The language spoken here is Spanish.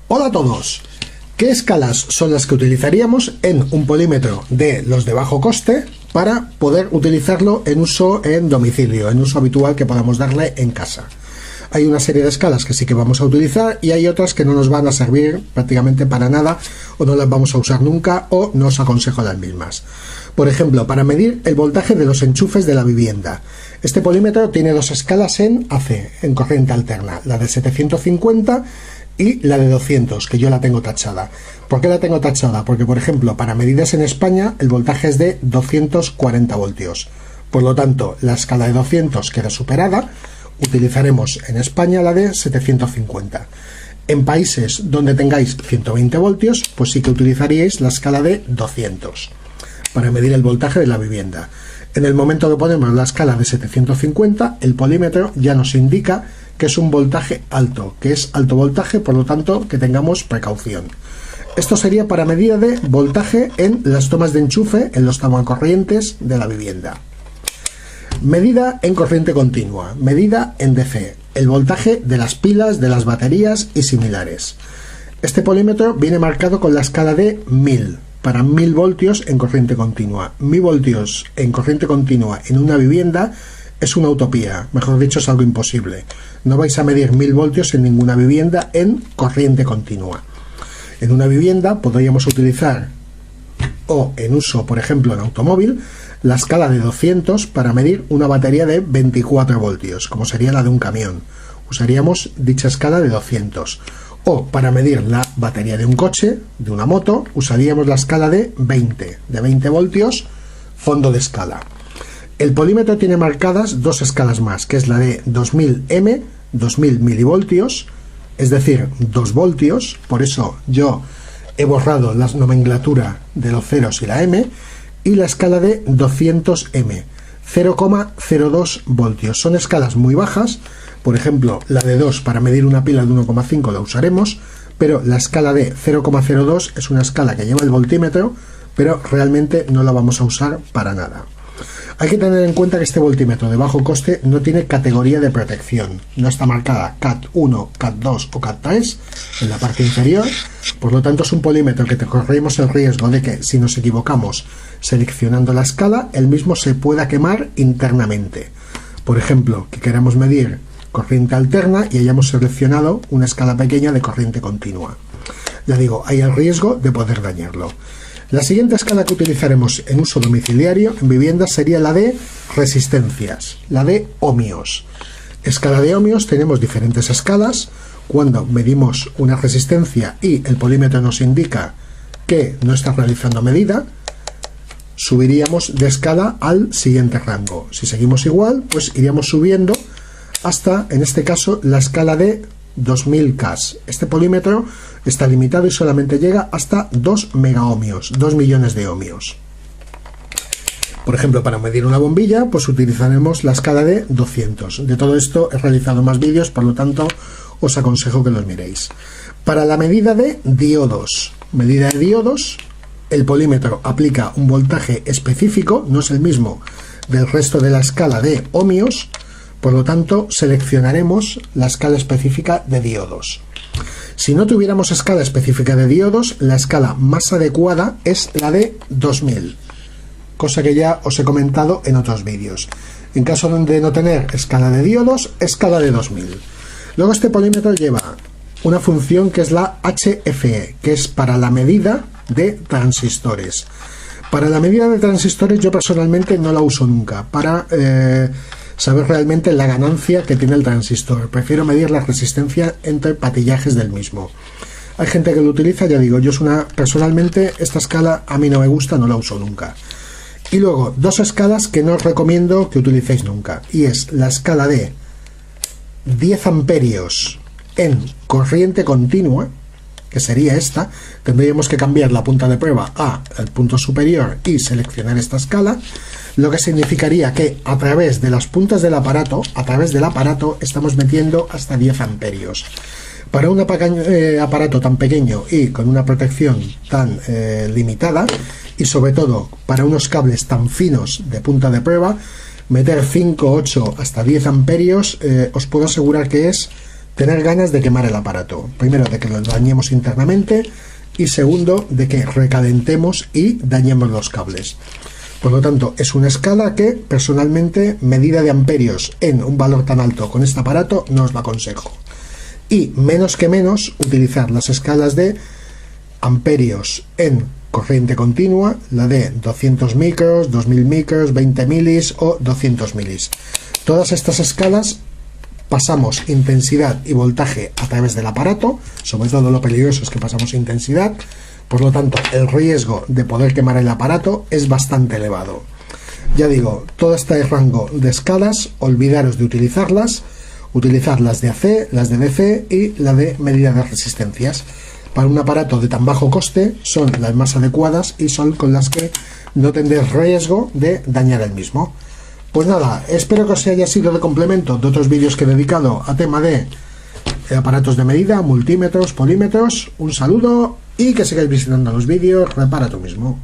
Hola a todos. ¿Qué escalas son las que utilizaríamos en un polímetro de los de bajo coste para poder utilizarlo en uso en domicilio, en uso habitual que podamos darle en casa? Hay una serie de escalas que sí que vamos a utilizar y hay otras que no nos van a servir prácticamente para nada o no las vamos a usar nunca o no os aconsejo las mismas. Por ejemplo, para medir el voltaje de los enchufes de la vivienda. Este polímetro tiene dos escalas en AC, en corriente alterna, la de 750 y la de 200, que yo la tengo tachada. ¿Por qué la tengo tachada? Porque, por ejemplo, para medidas en España el voltaje es de 240 voltios. Por lo tanto, la escala de 200 queda superada. Utilizaremos en España la de 750. En países donde tengáis 120 voltios, pues sí que utilizaríais la escala de 200 para medir el voltaje de la vivienda. En el momento que ponemos la escala de 750, el polímetro ya nos indica que es un voltaje alto, que es alto voltaje, por lo tanto que tengamos precaución. Esto sería para medida de voltaje en las tomas de enchufe, en los tomacorrientes de la vivienda. Medida en corriente continua, medida en DC, el voltaje de las pilas, de las baterías y similares. Este polímetro viene marcado con la escala de 1000, para 1000 voltios en corriente continua. 1000 voltios en corriente continua en una vivienda es una utopía, mejor dicho es algo imposible. No vais a medir 1000 voltios en ninguna vivienda en corriente continua. En una vivienda podríamos utilizar, o en uso por ejemplo en automóvil, la escala de 200 para medir una batería de 24 voltios, como sería la de un camión. Usaríamos dicha escala de 200. O para medir la batería de un coche, de una moto, usaríamos la escala de 20 voltios, fondo de escala. El polímetro tiene marcadas dos escalas más, que es la de 2000 M, 2000 milivoltios, es decir, 2 voltios, por eso yo he borrado la nomenclatura de los ceros y la M, y la escala de 200 M, 0,02 voltios. Son escalas muy bajas. Por ejemplo, la de 2 para medir una pila de 1,5 la usaremos, pero la escala de 0,02 es una escala que lleva el voltímetro, pero realmente no la vamos a usar para nada. Hay que tener en cuenta que este voltímetro de bajo coste no tiene categoría de protección, no está marcada CAT 1, CAT 2 o CAT 3 en la parte inferior, por lo tanto es un polímetro que te corremos el riesgo de que si nos equivocamos seleccionando la escala, el mismo se pueda quemar internamente. Por ejemplo, que queramos medir corriente alterna y hayamos seleccionado una escala pequeña de corriente continua. Ya digo, hay el riesgo de poder dañarlo. La siguiente escala que utilizaremos en uso domiciliario en viviendas sería la de resistencias, la de ohmios. Escala de ohmios, tenemos diferentes escalas. Cuando medimos una resistencia y el polímetro nos indica que no está realizando medida, subiríamos de escala al siguiente rango. Si seguimos igual, pues iríamos subiendo hasta, en este caso, la escala de 2000 K. Este polímetro está limitado y solamente llega hasta 2 megaohmios, 2 millones de ohmios. Por ejemplo, para medir una bombilla, pues utilizaremos la escala de 200. De todo esto he realizado más vídeos, por lo tanto, os aconsejo que los miréis. Para la medida de diodos, el polímetro aplica un voltaje específico, no es el mismo del resto de la escala de ohmios. Por lo tanto, seleccionaremos la escala específica de diodos. Si no tuviéramos escala específica de diodos, la escala más adecuada es la de 2000, cosa que ya os he comentado en otros vídeos. En caso de no tener escala de diodos, escala de 2000. Luego este polímetro lleva una función que es la HFE, que es para la medida de transistores. Para la medida de transistores yo personalmente no la uso nunca, para saber realmente la ganancia que tiene el transistor. Prefiero medir la resistencia entre patillajes del mismo. Hay gente que lo utiliza, ya digo, personalmente esta escala a mí no me gusta, no la uso nunca. Y luego, dos escalas que no os recomiendo que utilicéis nunca, y es la escala de 10 amperios en corriente continua, que sería esta. Tendríamos que cambiar la punta de prueba al punto superior y seleccionar esta escala, lo que significaría que a través de las puntas del aparato, estamos metiendo hasta 10 amperios. Para un aparato tan pequeño y con una protección tan limitada, y sobre todo para unos cables tan finos de punta de prueba, meter 5, 8 hasta 10 amperios os puedo asegurar que es tener ganas de quemar el aparato. Primero, de que lo dañemos internamente, y segundo, de que recalentemos y dañemos los cables. Por lo tanto, es una escala que personalmente, medida de amperios en un valor tan alto con este aparato, no os lo aconsejo. Y menos que menos utilizar las escalas de amperios en corriente continua, la de 200 micros, 2000 micros, 20 milis o 200 milis. Todas estas escalas pasamos intensidad y voltaje a través del aparato, sobre todo lo peligroso es que pasamos intensidad, por lo tanto el riesgo de poder quemar el aparato es bastante elevado. Ya digo, todo este rango de escalas, olvidaros de utilizarlas, utilizad las de AC, las de DC y la de medida de resistencias. Para un aparato de tan bajo coste son las más adecuadas y son con las que no tendréis riesgo de dañar el mismo. Pues nada, espero que os haya sido de complemento de otros vídeos que he dedicado a tema de aparatos de medida, multímetros, polímetros. Un saludo y que sigáis visitando los vídeos. Repara tú mismo.